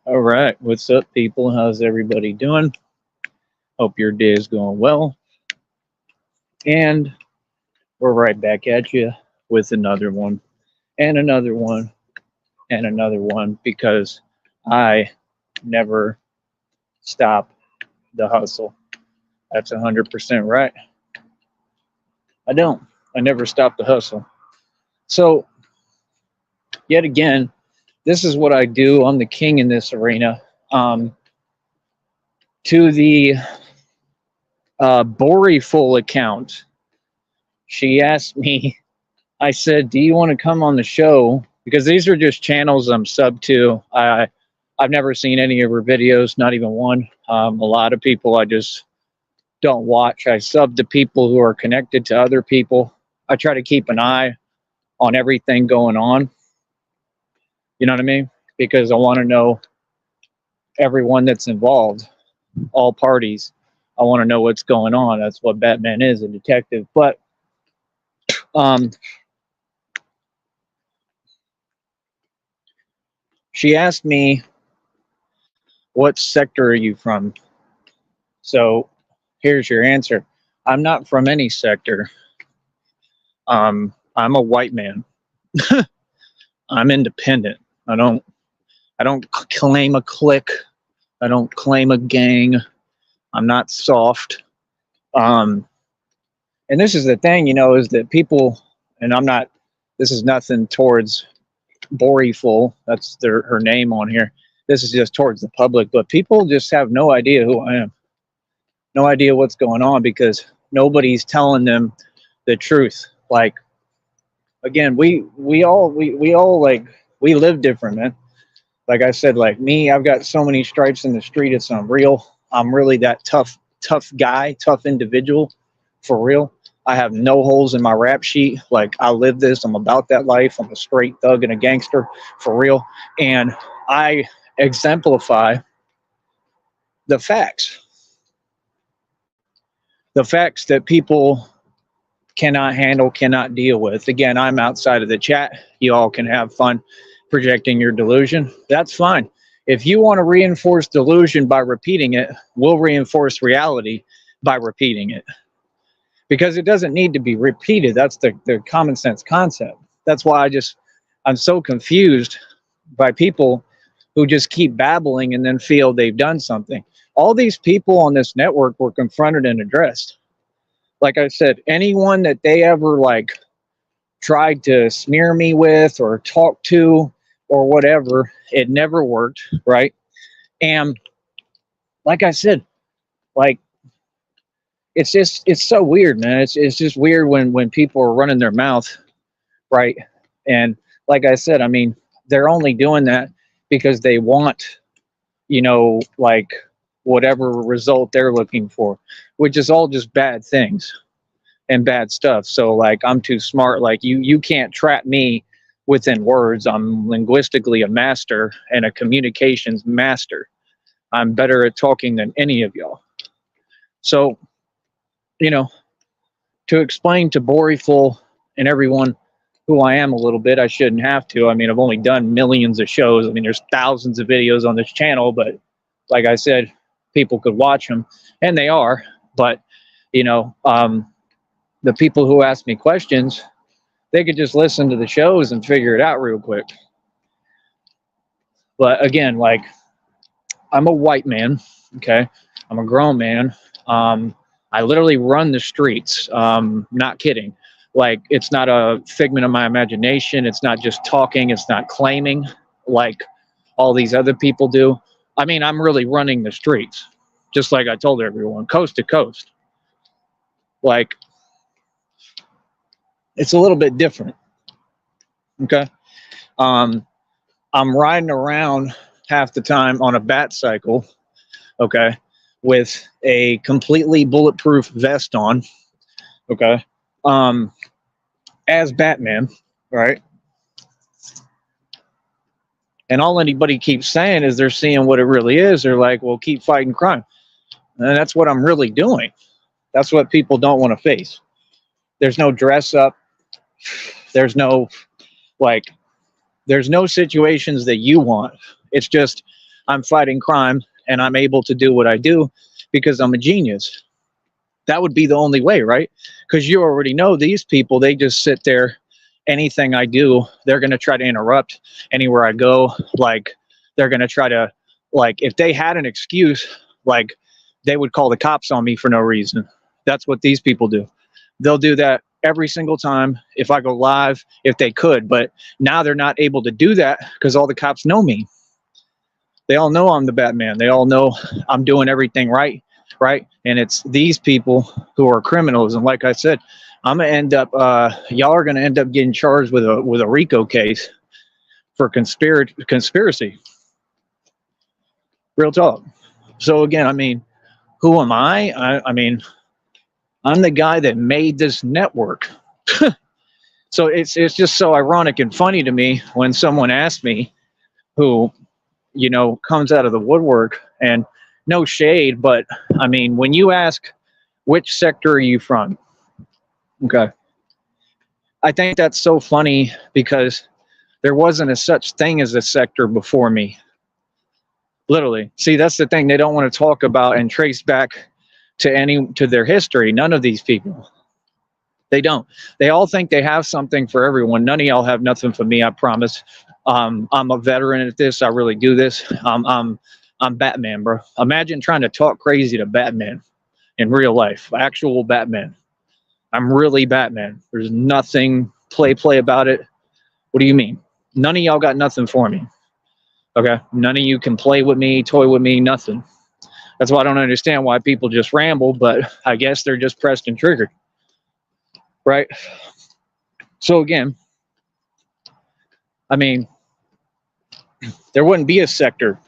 All right, what's up, people? How's everybody doing? Hope your day is going well. And we're right back at you with another one, and another one, and another one, because I never stop the hustle. That's 100% right. I don't. I never stop the hustle. So, yet again, this is what I do. I'm the king in this arena. To the Bori full account, she asked me, I said, do you want to come on the show? Because these are just channels I'm sub to. I've never seen any of her videos, not even one. A lot of people I just don't watch. I sub to people who are connected to other people. I try to keep an eye on everything going on. You know what I mean? Because I want to know everyone that's involved, all parties. I want to know what's going on. That's what Batman is, a detective. But um, she asked me, what sector are you from? So here's your answer. I'm not from any sector. I'm a white man. I'm independent. I don't claim a clique. I don't claim a gang. I'm not soft. Um, and this is the thing, is that people, and I'm not, this is nothing towards Boriful. That's her name on here. This is just towards the public, but people just have no idea who I am. No idea what's going on because nobody's telling them the truth. Like, again, we all like, we live different, man. Like I said, like me, I've got so many stripes in the street, it's unreal. I'm really that tough guy, tough individual, for real. I have no holes in my rap sheet. Like, I live this. I'm about that life. I'm a straight thug and a gangster, for real. And I exemplify the facts. The facts that people cannot handle, cannot deal with. Again, I'm outside of the chat. You all can have fun projecting your delusion. That's fine. If you want to reinforce delusion by repeating it, we'll reinforce reality by repeating it. Because it doesn't need to be repeated. That's the common sense concept. That's why I'm so confused by people who just keep babbling and then feel they've done something. All these people on this network were confronted and addressed. Like I said, anyone that they ever like tried to smear me with or talk to or whatever, it never worked, right? And like I said, like, it's so weird, man. It's just weird when people are running their mouth, right? And like I said, I mean, they're only doing that because they want, like, whatever result they're looking for, which is all just bad things and bad stuff. So like, I'm too smart. Like, you can't trap me within words. I'm linguistically a master and a communications master. I'm better at talking than any of y'all. So, to explain to Boriful and everyone who I am a little bit, I shouldn't have to. I mean, I've only done millions of shows. I mean, there's thousands of videos on this channel, but like I said, people could watch them, and they are. But, the people who ask me questions, they could just listen to the shows and figure it out real quick. But again, like, I'm a white man, okay? I'm a grown man. I literally run the streets. Not kidding. Like, it's not a figment of my imagination. It's not just talking. It's not claiming like all these other people do. I mean, I'm really running the streets, just like I told everyone, coast to coast. Like, it's a little bit different, okay? I'm riding around half the time on a bat cycle, okay, with a completely bulletproof vest on, okay, as Batman, right? And all anybody keeps saying is they're seeing what it really is. They're like, well, keep fighting crime. And that's what I'm really doing. That's what people don't want to face. There's no dress up. There's no, like, there's no situations that you want. It's just, I'm fighting crime and I'm able to do what I do because I'm a genius. That would be the only way, right? Because you already know these people, they just sit there. Anything I do, they're going to try to interrupt anywhere I go. Like, they're going to try to, like, if they had an excuse, like, they would call the cops on me for no reason. That's what these people do. They'll do that every single time if I go live, if they could. But now they're not able to do that because all the cops know me. They all know I'm the Batman. They all know I'm doing everything right. Right. And it's these people who are criminals. And like I said, I'm going to end up, y'all are going to end up getting charged with a RICO case for conspiracy. Real talk. So again, I mean, who am I? I mean, I'm the guy that made this network. So it's just so ironic and funny to me when someone asks me who, you know, comes out of the woodwork, and no shade, but I mean, when you ask which sector are you from? Okay. I think that's so funny because there wasn't a such thing as a sector before me. Literally. See, that's the thing. They don't want to talk about and trace back to their history. None of these people. They don't. They all think they have something for everyone. None of y'all have nothing for me, I promise. I'm a veteran at this. I really do this. I'm Batman, bro. Imagine trying to talk crazy to Batman in real life. Actual Batman. I'm really Batman. There's nothing play about it. What do you mean? None of y'all got nothing for me. Okay? None of you can play with me, toy with me, nothing. That's why I don't understand why people just ramble, but I guess they're just pressed and triggered. Right? So again, I mean, there wouldn't be a sector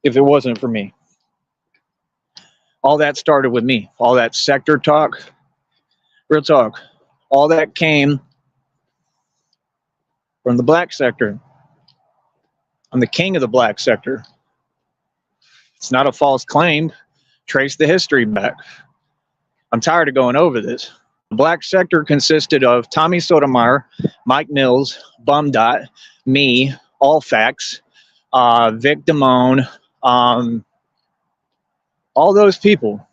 if it wasn't for me. All that started with me. All that sector talk, real talk, all that came from the black sector. I'm the king of the black sector. It's not a false claim. Trace the history back. I'm tired of going over this. The black sector consisted of Tommy Sotomayor, Mike Mills, Bum Dot, me, All Facts, Vic Damone, all those people.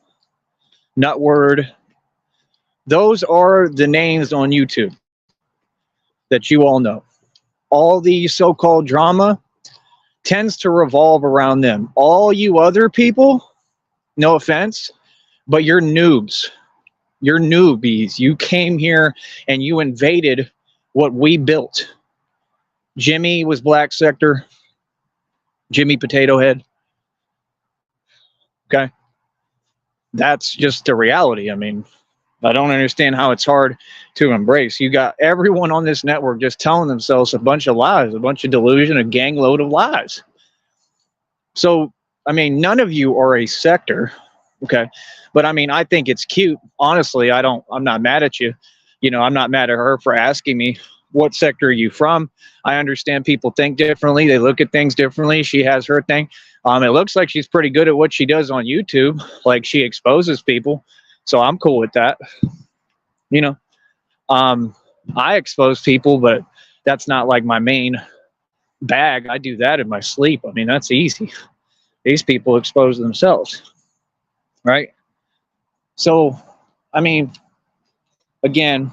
Nutword. Those are the names on YouTube that you all know. All the so-called drama tends to revolve around them. All you other people, no offense, but you're noobs. You're newbies. You came here and you invaded what we built. Jimmy was black sector. Jimmy Potato Head. Okay. That's just the reality. I mean, I don't understand how it's hard to embrace. You got everyone on this network just telling themselves a bunch of lies, a bunch of delusion, a gang load of lies. So, I mean, none of you are a sector. Okay. But I mean, I think it's cute. Honestly, I'm not mad at you. You know, I'm not mad at her for asking me, what sector are you from? I understand people think differently. They look at things differently. She has her thing. It looks like she's pretty good at what she does on YouTube. Like, she exposes people. So I'm cool with that. You know, I expose people, but that's not like my main bag. I do that in my sleep. I mean, that's easy. These people expose themselves. Right? So, I mean, again,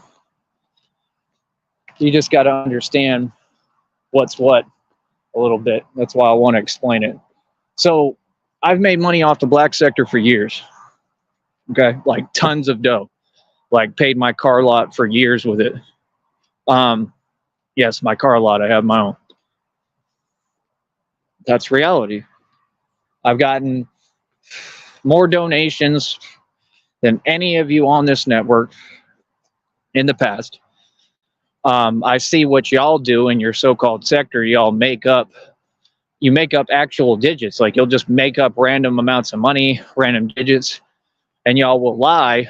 you just got to understand what's what a little bit. That's why I want to explain it. So, I've made money off the black sector for years. Okay? Like tons of dough. Like, paid my car lot for years with it. Yes, my car lot. I have my own. That's reality. I've gotten more donations than any of you on this network in the past. I see what y'all do in your so-called sector. Y'all make up actual digits. Like, you'll just make up random amounts of money, random digits, and y'all will lie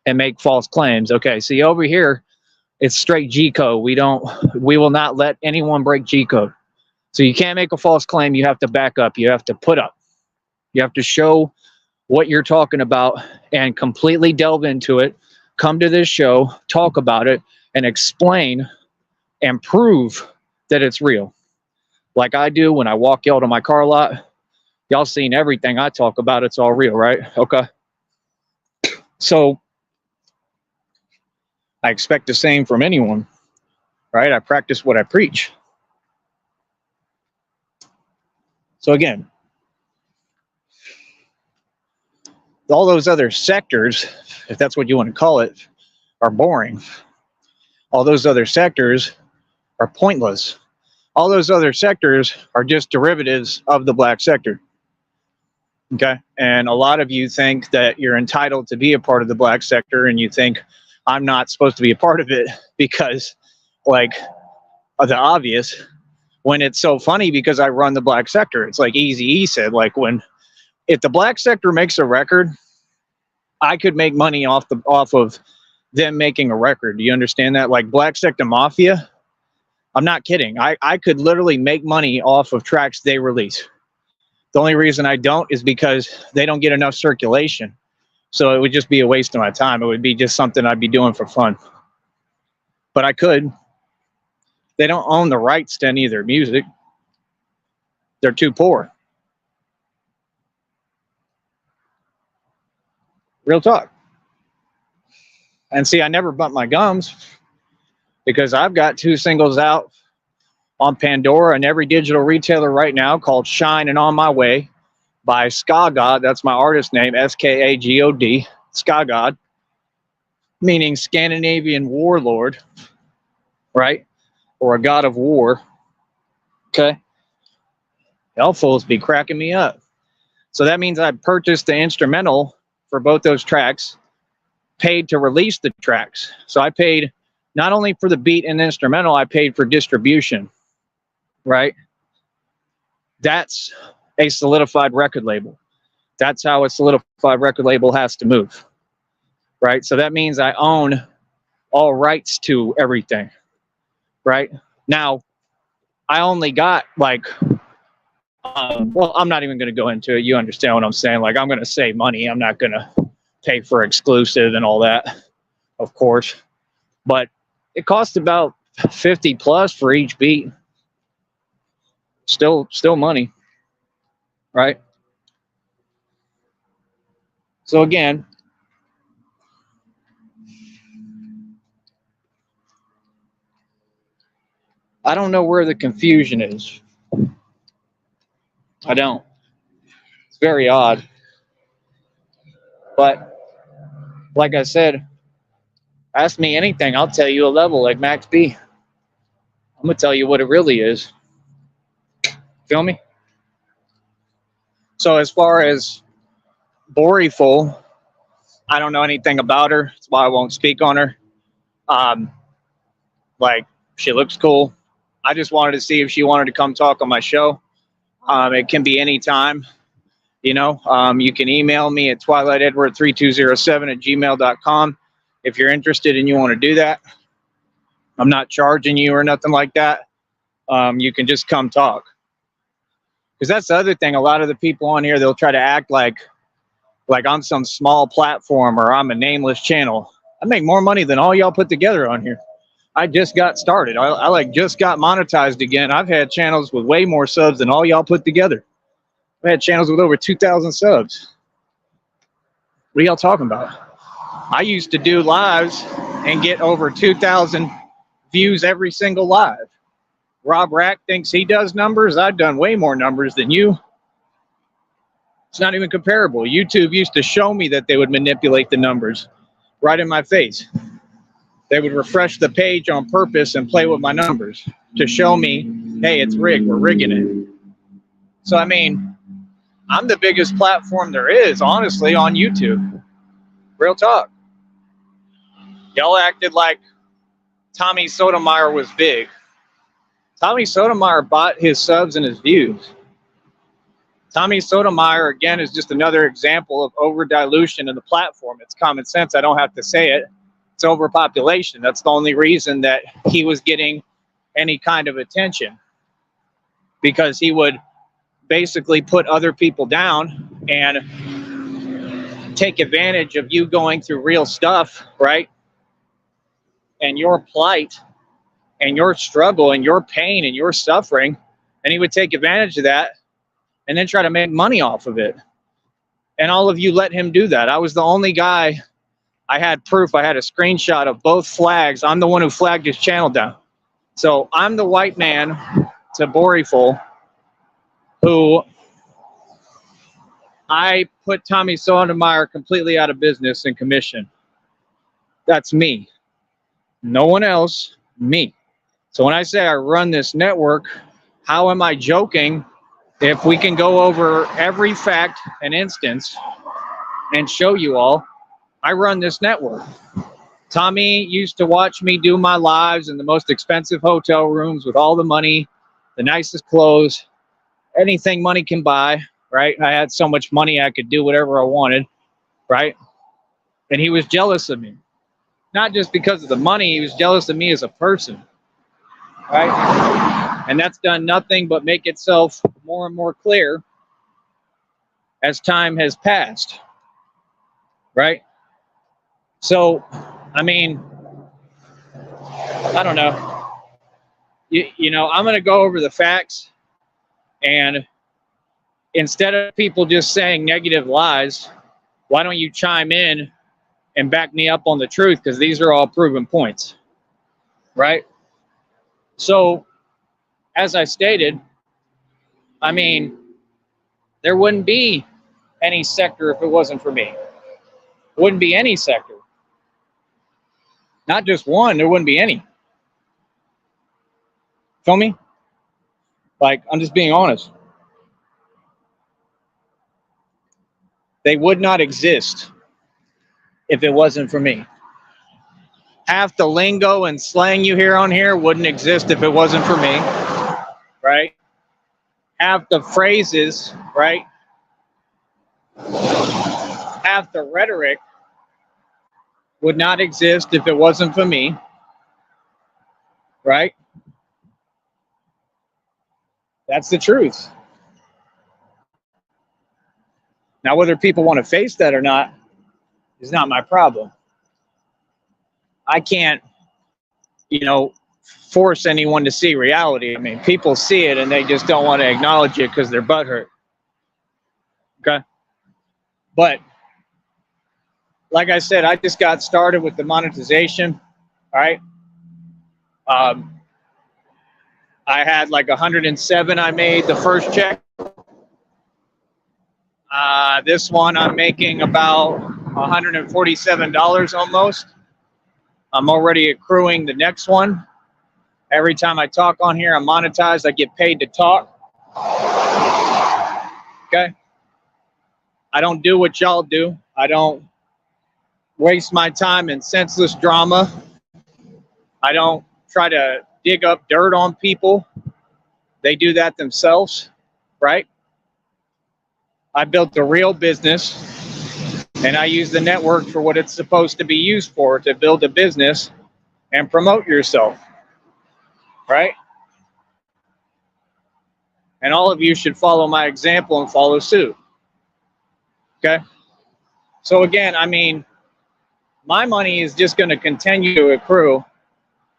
and make false claims. Okay, see, over here, it's straight G code. We will not let anyone break G code. So you can't make a false claim. You have to back up. You have to put up. You have to show what you're talking about and completely delve into it. Come to this show, talk about it, and explain and prove that it's real. like I do when I walk y'all to my car lot. Y'all seen everything I talk about. It's all real, right? Okay. So I expect the same from anyone, right? I practice what I preach. So again, all those other sectors, if that's what you want to call it, are boring. All those other sectors are pointless. All those other sectors are just derivatives of the black sector. Okay. And a lot of you think that you're entitled to be a part of the black sector, and you think I'm not supposed to be a part of it because, like, of the obvious, when it's so funny because I run the black sector. It's like Eazy-E said, like, if the black sector makes a record, I could make money off of them making a record. Do you understand that? Like Black Sector Mafia, I'm not kidding. I could literally make money off of tracks they release. The only reason I don't is because they don't get enough circulation. So it would just be a waste of my time. It would be just something I'd be doing for fun. But I could. They don't own the rights to any of their music. They're too poor. Real talk. And see, I never bump my gums because I've got 2 singles out on Pandora and every digital retailer right now called Shine and On My Way by Ska God. That's my artist name, Skagod, Ska God, meaning Scandinavian warlord, right? Or a god of war. Okay. Hell fools be cracking me up. So that means I purchased the instrumental for both those tracks, paid to release the tracks. So I paid not only for the beat and the instrumental, I paid for distribution, right? That's a solidified record label. That's how a solidified record label has to move, right? So that means I own all rights to everything, right? Now, I only got like, well, I'm not even going to go into it. You understand what I'm saying? Like, I'm going to save money. I'm not going to pay for exclusive and all that, of course. But it cost about 50 plus for each beat. Still money, right? So again, I don't know where the confusion is. I don't. It's very odd. But like I said, ask me anything, I'll tell you a level like Max B. I'm going to tell you what it really is. Feel me? So as far as Boriful, I don't know anything about her. That's why I won't speak on her. Like, she looks cool. I just wanted to see if she wanted to come talk on my show. It can be anytime. You know, you can email me at twilightedward3207@gmail.com if you're interested and you want to do that. I'm not charging you or nothing like that. You can just come talk. Because that's the other thing. A lot of the people on here, they'll try to act like I'm some small platform or I'm a nameless channel. I make more money than all y'all put together on here. I just got started. I like just got monetized again. I've had channels with way more subs than all y'all put together. I've had channels with over 2,000 subs. What are y'all talking about? I used to do lives and get over 2,000 views every single live. Rob Rack thinks he does numbers. I've done way more numbers than you. It's not even comparable. YouTube used to show me that they would manipulate the numbers right in my face. They would refresh the page on purpose and play with my numbers to show me, hey, it's rigged. We're rigging it. So, I mean, I'm the biggest platform there is, honestly, on YouTube. Real talk. Y'all acted like Tommy Sotomayor was big. Tommy Sotomayor bought his subs and his views. Tommy Sotomayor, again, is just another example of over-dilution in the platform. It's common sense. I don't have to say it. It's overpopulation. That's the only reason that he was getting any kind of attention, because he would basically put other people down and take advantage of you going through real stuff, right? And your plight and your struggle and your pain and your suffering, And he would take advantage of that and then try to make money off of it. And all of you let him do that. I was the only guy. I had proof. I had a screenshot of both flags. I'm the one who flagged his channel down. So I'm the white man to Boriful who I put Tommy Sotomayor completely out of business and commission. That's me. No one else, me. So when I say I run this network, how am I joking if we can go over every fact and instance and show you all? I run this network. Tommy used to watch me do my lives in the most expensive hotel rooms with all the money, the nicest clothes, anything money can buy, right? I had so much money I could do whatever I wanted, right? And he was jealous of me. Not just because of the money, he was jealous of me as a person, right? And that's done nothing but make itself more and more clear as time has passed, right? So, I mean, I don't know. You know, I'm going to go over the facts, and instead of people just saying negative lies, why don't you chime in and back me up on the truth? Because these are all proven points, right? So, as I stated, I mean, there wouldn't be any sector if it wasn't for me. Wouldn't be any sector. Not just one, there wouldn't be any. Feel me? Like, I'm just being honest. They would not exist if it wasn't for me. Half the lingo and slang you hear on here wouldn't exist if it wasn't for me, right? Half the phrases, right? Half the rhetoric would not exist if it wasn't for me, right? That's the truth. Now, whether people want to face that or not is not my problem. I can't, you know, force anyone to see reality. I mean, people see it and they just don't want to acknowledge it because their butt hurt. Okay? But, like I said, I just got started with the monetization, all right? I had like 107 I made the first check. This one I'm making about $147 almost. I'm already accruing the next one. Every time I talk on here, I'm monetized. I get paid to talk. Okay? I don't do what y'all do. I don't waste my time in senseless drama. I don't try to dig up dirt on people. They do that themselves, right? I built a real business, and I use the network for what it's supposed to be used for, to build a business and promote yourself, right? And all of you should follow my example and follow suit, okay? So again, I mean, my money is just going to continue to accrue,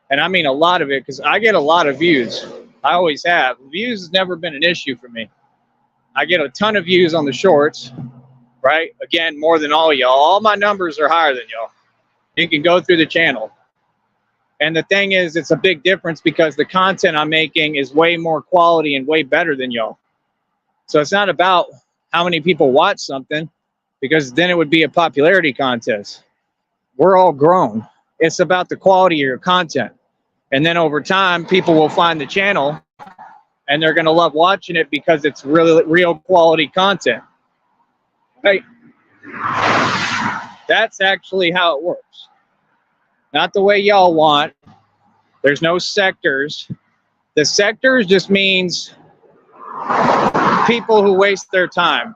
and I mean a lot of it, because I get a lot of views. I always have. Views has never been an issue for me. I get a ton of views on the shorts, right? Again, more than all y'all. All my numbers are higher than y'all. You can go through the channel. And the thing is, it's a big difference because the content I'm making is way more quality and way better than y'all. So it's not about how many people watch something, because then it would be a popularity contest. We're all grown. It's about the quality of your content. And then over time, people will find the channel and they're going to love watching it because it's really real quality content. Right? That's actually how it works. Not the way y'all want. There's no sectors. The sectors just means people who waste their time.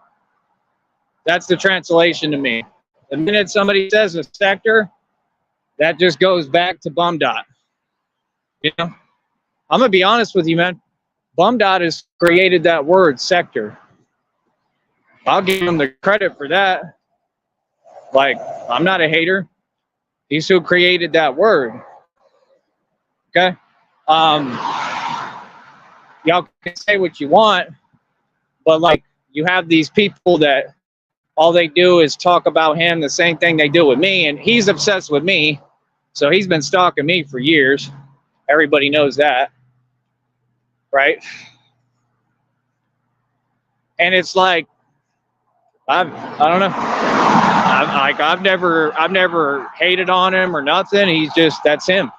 That's the translation to me. The minute somebody says a sector, that just goes back to bum dot. You know, I'm gonna be honest with you, man. Bum dot has created that word sector. I'll give him the credit for that. Like, I'm not a hater. He's who created that word. Okay. y'all can say what you want, but like you have these people that all they do is talk about him, the same thing they do with me, and he's obsessed with me, so he's been stalking me for years. Everybody knows that, right? And it's like I don't know. I've never hated on him or nothing. He's just, that's him.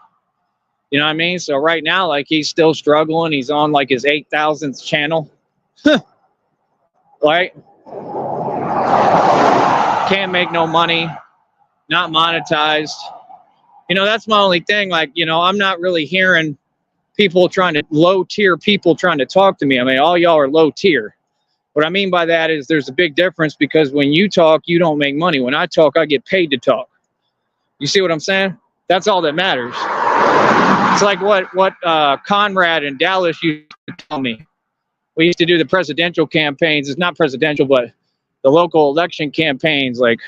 You know what I mean? So right now, like, he's still struggling. He's on like his 8,000th channel. Right? Can't make no money, not monetized. You know, that's my only thing. Like, you know, I'm not really hearing people trying to, low tier people trying to talk to me. I mean, all y'all are low tier. What I mean by that is there's a big difference, because when you talk, you don't make money. When I talk, I get paid to talk. You see what I'm saying? That's all that matters. It's like what Conrad in Dallas used to tell me. We used to do the presidential campaigns. It's not presidential, but the local election campaigns. Like,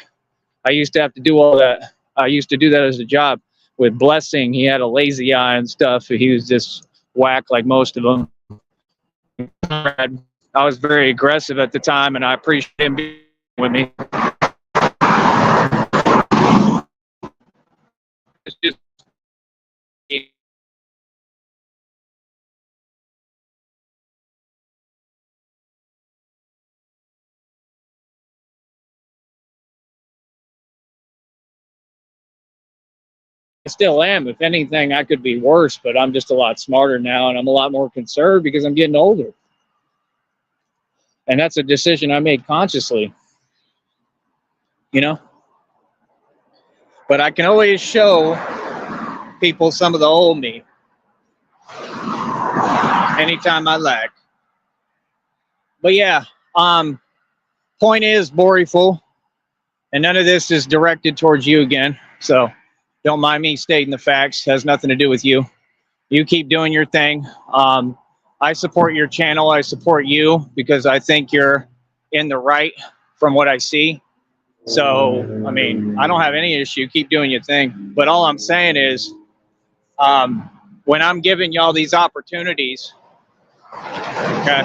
I used to have to do all that. I used to do that as a job with Blessing. He had a lazy eye and stuff. He was just whack like most of them. I was very aggressive at the time, and I appreciate him being with me. It's just I still am. If anything, I could be worse, but I'm just a lot smarter now, and I'm a lot more conserved because I'm getting older. And that's a decision I made consciously, you know? But I can always show people some of the old me anytime I lack. But yeah, point is, Boryful, and none of this is directed towards you again, so don't mind me stating the facts. It has nothing to do with you. You keep doing your thing. I support your channel. I support you because I think you're in the right from what I see. So, I mean, I don't have any issue. Keep doing your thing. But all I'm saying is, when I'm giving y'all these opportunities, okay,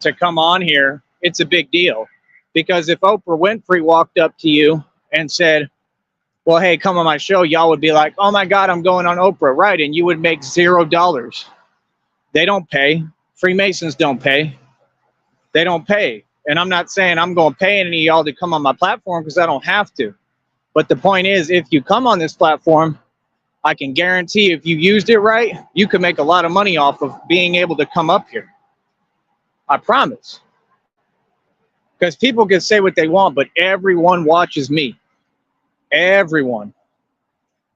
to come on here, it's a big deal. Because if Oprah Winfrey walked up to you and said, well, hey, come on my show, y'all would be like, oh my God, I'm going on Oprah, right? And you would make $0. They don't pay. Freemasons don't pay. They don't pay. And I'm not saying I'm going to pay any of y'all to come on my platform, because I don't have to. But the point is, if you come on this platform, I can guarantee if you used it right, you can make a lot of money off of being able to come up here. I promise. Because people can say what they want, but everyone watches me. Everyone.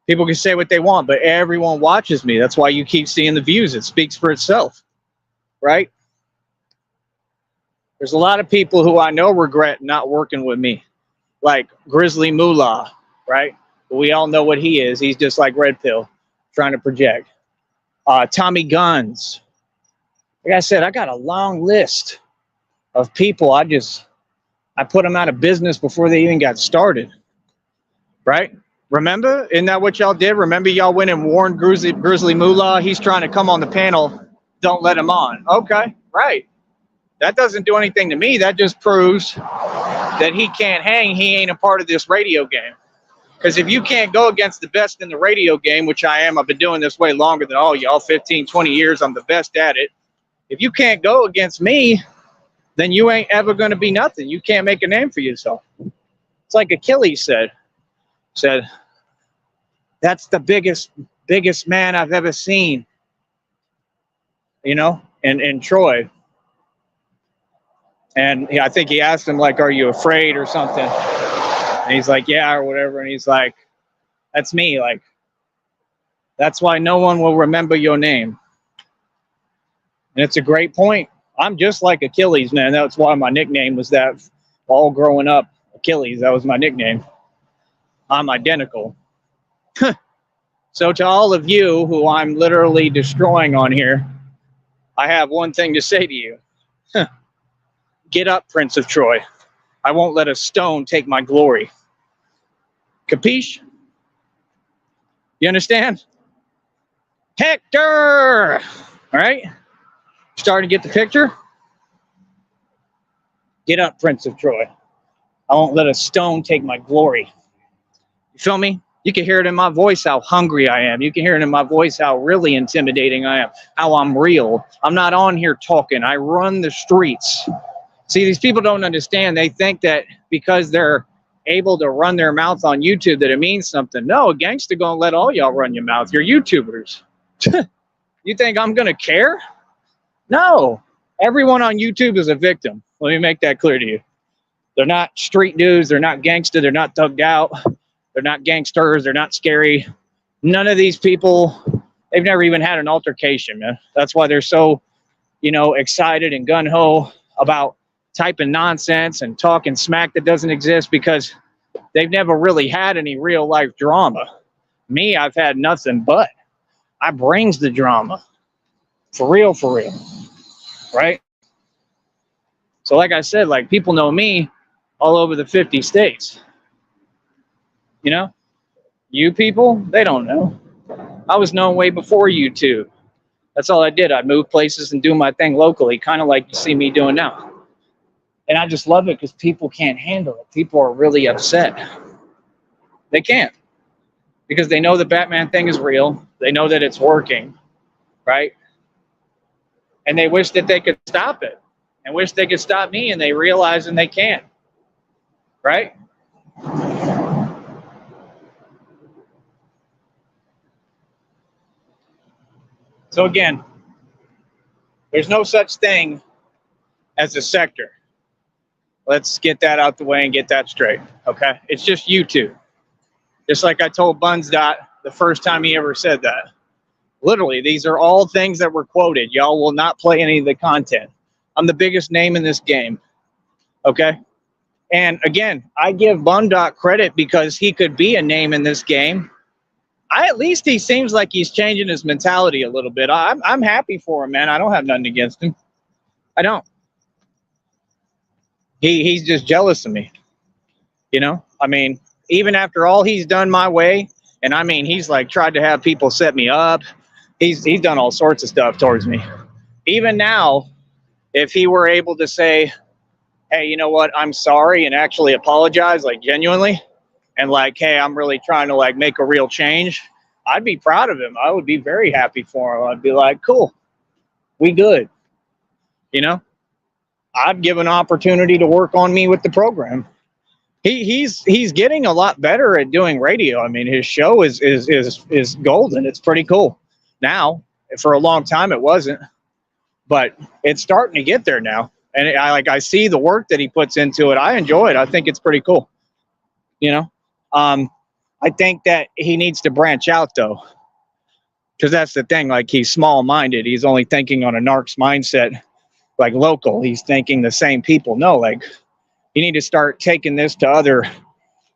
People can say what they want, but everyone watches me. That's why you keep seeing the views. It speaks for itself, right? There's a lot of people who I know regret not working with me, like Grizzly Moolah, right? We all know what he is. He's just like Red Pill, trying to project. Tommy Guns. Like I said, I got a long list of people. I put them out of business before they even got started, right? Remember? Isn't that what y'all did? Remember y'all went and warned Grizzly Moolah? He's trying to come on the panel. Don't let him on. Okay, right. That doesn't do anything to me. That just proves that he can't hang. He ain't a part of this radio game. Because if you can't go against the best in the radio game, which I am, I've been doing this way longer than all y'all, 15, 20 years, I'm the best at it. If you can't go against me, then you ain't ever going to be nothing. You can't make a name for yourself. It's like Achilles said, that's the biggest man I've ever seen, you know, in Troy. And I think he asked him, like, are you afraid or something? And he's like, yeah, or whatever. And he's like, that's me. Like, that's why no one will remember your name. And it's a great point. I'm just like Achilles, man. That's why my nickname was that all growing up. Achilles, that was my nickname. I'm identical. So to all of you who I'm literally destroying on here, I have one thing to say to you. Get up, Prince of Troy. I won't let a stone take my glory. Capiche? You understand? Hector! All right? Starting to get the picture? Get up, Prince of Troy. I won't let a stone take my glory. You feel me? You can hear it in my voice how hungry I am. You can hear it in my voice how really intimidating I am, how I'm real. I'm not on here talking. I run the streets. See, these people don't understand. They think that because they're able to run their mouth on YouTube that it means something. No, a gangster gonna let all y'all run your mouth. You're YouTubers. You think I'm gonna care? No. Everyone on YouTube is a victim. Let me make that clear to you. They're not street dudes. They're not gangster. They're not thugged out. They're not gangsters. They're not scary. None of these people, they've never even had an altercation, man. That's why they're so, excited and gung-ho about typing nonsense and talking smack that doesn't exist, because they've never really had any real life drama. Me, I've had nothing but. I brings the drama. For real, right? So like I said, like, people know me all over the 50 states. You people, they don't know. I was known way before YouTube. That's all I did. I'd move places and do my thing locally, kind of like you see me doing now. And I just love it because people can't handle it. People are really upset. They can't. Because they know the Batman thing is real. They know that it's working, right? And they wish that they could stop it. And wish they could stop me, and they realize and they can't. Right? So again, there's no such thing as a sector. Let's get that out the way and get that straight, okay? It's just YouTube. Just like I told Buns Dot the first time he ever said that. Literally, these are all things that were quoted. Y'all will not play any of the content. I'm the biggest name in this game, okay? And again, I give Bun Dot credit because he could be a name in this game. At least he seems like he's changing his mentality a little bit. I'm happy for him, man. I don't have nothing against him. I don't. He's just jealous of me. I mean, even after all he's done my way, and I mean, he's like tried to have people set me up. He's done all sorts of stuff towards me. Even now, if he were able to say, hey, you know what, I'm sorry, and actually apologize, like genuinely, and like, hey, I'm really trying to like make a real change, I'd be proud of him. I would be very happy for him. I'd be like, cool, we good. I'd give an opportunity to work on me with the program. He's getting a lot better at doing radio. I mean, his show is golden. It's pretty cool. Now, for a long time it wasn't, but it's starting to get there now. And I see the work that he puts into it. I enjoy it. I think it's pretty cool. I think that he needs to branch out though, because that's the thing. Like, he's small-minded. He's only thinking on a narc's mindset, like local. He's thinking the same people. No, like, you need to start taking this to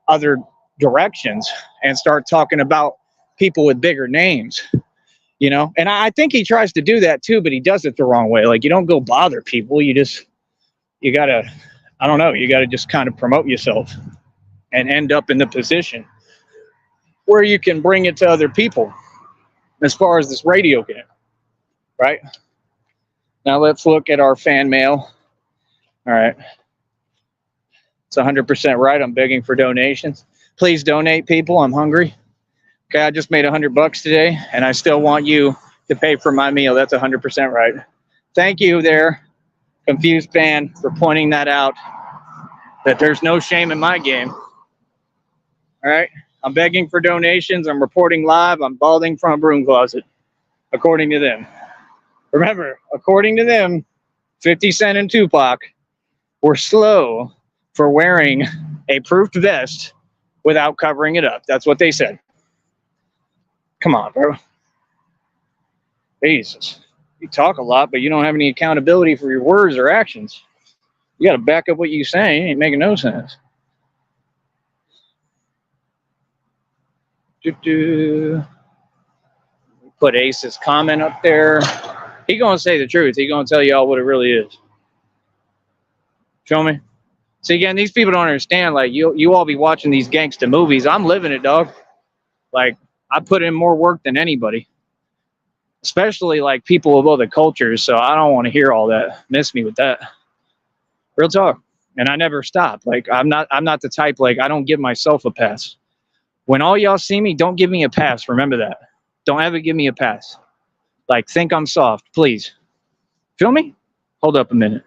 other directions and start talking about people with bigger names. And I think he tries to do that too, but he does it the wrong way. Like, you don't go bother people. You gotta, I don't know, you gotta just kind of promote yourself and end up in the position where you can bring it to other people as far as this radio game, right? Now let's look at our fan mail. All right. It's 100% right. I'm begging for donations. Please donate, people. I'm hungry. Okay, I just made $100 today, and I still want you to pay for my meal. That's 100% right. Thank you there, confused fan, for pointing that out, that there's no shame in my game. All right? I'm begging for donations. I'm reporting live. I'm balding from a broom closet, according to them. Remember, according to them, 50 Cent and Tupac were slow for wearing a proofed vest without covering it up. That's what they said. Come on, bro. Jesus. You talk a lot, but you don't have any accountability for your words or actions. You got to back up what you say. It ain't making no sense. Put Ace's comment up there. He gonna say the truth. He gonna tell y'all what it really is. Show me. See, again, these people don't understand. Like, you all be watching these gangsta movies. I'm living it, dog. Like, I put in more work than anybody. especially like people of other cultures. So I don't want to hear all that. Miss me with that. Real talk. And I never stop. Like I'm not the type, like I don't give myself a pass. When all y'all see me, don't give me a pass. Remember that. Don't ever give me a pass. Like think I'm soft, please. Feel me? Hold up a minute.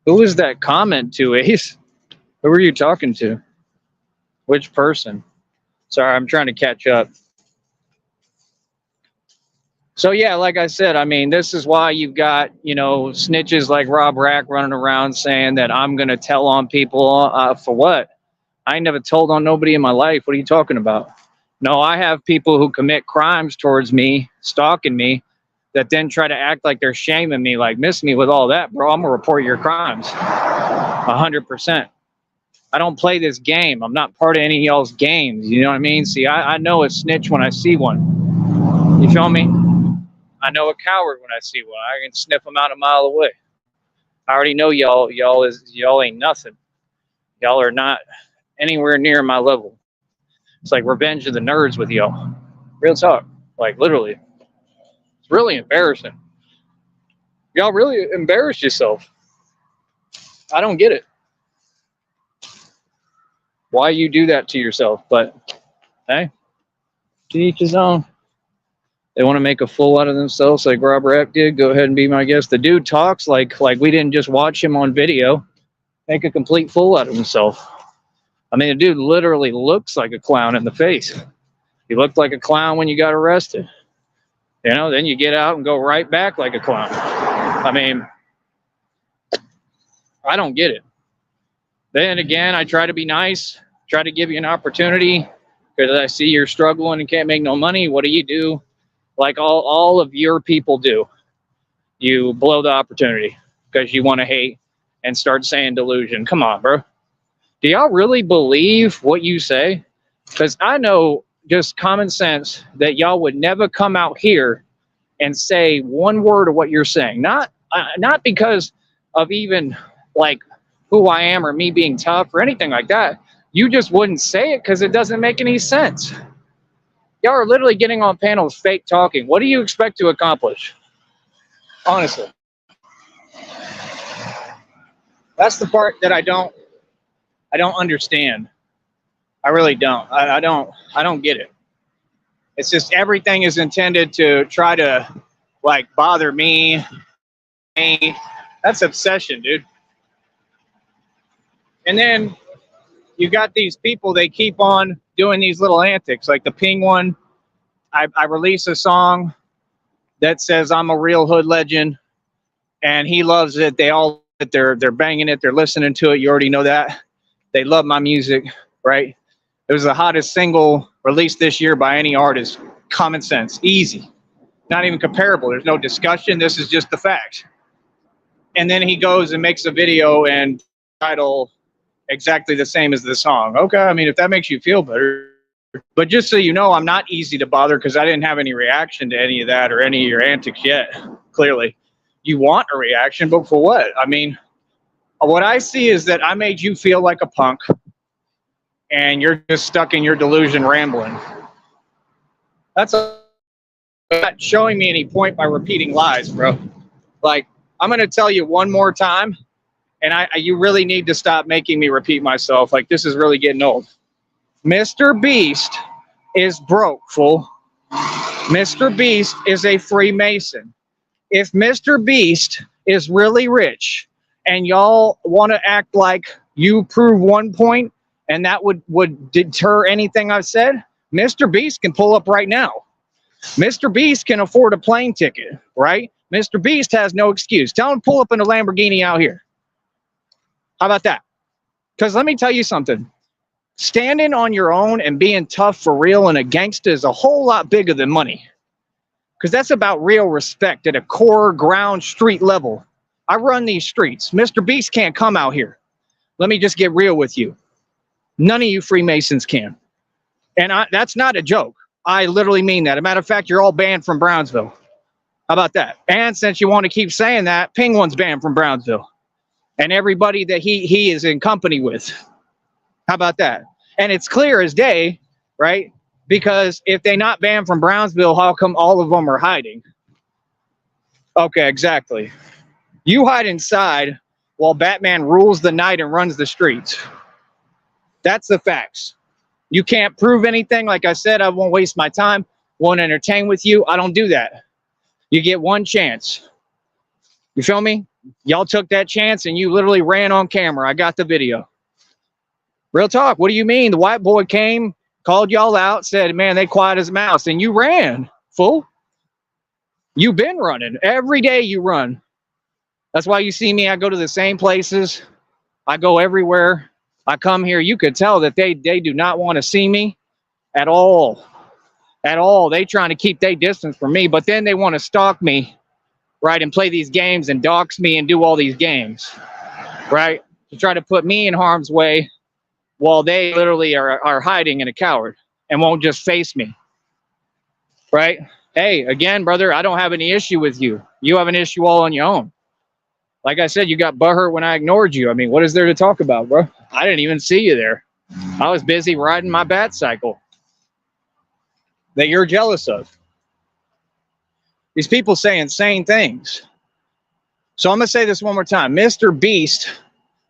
Who was that comment to, Ace? Who were you talking to? Which person? Sorry, I'm trying to catch up. So yeah, like I said, I mean, this is why you've got, you know, snitches like Rob Rack running around saying that I'm going to tell on people for what? I ain't never told on nobody in my life. What are you talking about? No, I have people who commit crimes towards me, stalking me, that then try to act like they're shaming me, like, miss me with all that, bro. I'm going to report your crimes. 100%. I don't play this game. I'm not part of any of y'all's games. You know what I mean? See, I know a snitch when I see one. You feel me? I know a coward when I see one. I can sniff them out a mile away. I already know y'all ain't nothing. Y'all are not anywhere near my level. It's like Revenge of the Nerds with y'all. Real talk. Like, literally. It's really embarrassing. Y'all really embarrassed yourself. I don't get it. Why you do that to yourself? But, hey, to each his own. They want to make a fool out of themselves like Rob Rapp did. Go ahead and be my guest. The dude talks like we didn't just watch him on video. Make a complete fool out of himself. I mean, the dude literally looks like a clown in the face. He looked like a clown when you got arrested. You know, then you get out and go right back like a clown. I mean, I don't get it. Then again, I try to be nice, try to give you an opportunity because I see you're struggling and can't make no money. What do? Like all of your people do. You blow the opportunity because you want to hate and start saying delusion. Come on, bro. Do y'all really believe what you say? Because I know just common sense that y'all would never come out here and say one word of what you're saying. Not because of even like who I am or me being tough or anything like that. You just wouldn't say it because it doesn't make any sense. Y'all are literally getting on panels fake talking. What do you expect to accomplish? Honestly. That's the part that I don't understand. I really don't. I don't get it. It's just everything is intended to try to like bother me. That's obsession, dude. And then you got these people, they keep on doing these little antics. Like the Ping one, I release a song that says I'm a real hood legend, and he loves it. They all they're banging it, they're listening to it. You already know that. They love my music, right? It was the hottest single released this year by any artist. Common sense, easy, not even comparable. There's no discussion. This is just the facts. And then he goes and makes a video and title exactly the same as the song. Okay, I mean, if that makes you feel better. But just so you know, I'm not easy to bother because I didn't have any reaction to any of that or any of your antics yet, clearly. You want a reaction, but for what? I mean, what I see is that I made you feel like a punk and you're just stuck in your delusion rambling. That's not showing me any point by repeating lies, bro. Like, I'm going to tell you one more time, and you really need to stop making me repeat myself. Like, this is really getting old. Mr. Beast is broke, fool. Mr. Beast is a Freemason. If Mr. Beast is really rich and y'all want to act like you prove one point and that would deter anything I've said, Mr. Beast can pull up right now. Mr. Beast can afford a plane ticket, right? Mr. Beast has no excuse. Tell him to pull up in a Lamborghini out here. How about that? Because let me tell you something. Standing on your own and being tough for real and a gangster is a whole lot bigger than money. Because that's about real respect at a core ground street level. I run these streets. Mr. Beast can't come out here. Let me just get real with you. None of you Freemasons can. And that's not a joke. I literally mean that. As a matter of fact, you're all banned from Brownsville. How about that? And since you want to keep saying that, Penguin's banned from Brownsville. And everybody that he is in company with. How about that? And it's clear as day, right? Because if they're not banned from Brownsville, how come all of them are hiding? Okay, exactly. You hide inside while Batman rules the night and runs the streets. That's the facts. You can't prove anything. Like I said, I won't waste my time. Won't entertain with you. I don't do that. You get one chance. You feel me? Y'all took that chance and you literally ran on camera. I got the video. Real talk. What do you mean? The white boy came, called y'all out, said, man, they quiet as a mouse, and you ran, fool. You've been running. Every day you run. That's why you see me. I go to the same places. I go everywhere. I come here. You could tell that they do not want to see me at all. At all. They trying to keep their distance from me, but then they want to stalk me, right, and play these games and dox me and do all these games, right, to try to put me in harm's way while they literally are hiding in a coward and won't just face me, right? Hey, again, brother, I don't have any issue with you. You have an issue all on your own. Like I said, you got butthurt when I ignored you. I mean, what is there to talk about, bro? I didn't even see you there. I was busy riding my bat cycle that you're jealous of. These people say insane things. So I'm going to say this one more time. Mr. Beast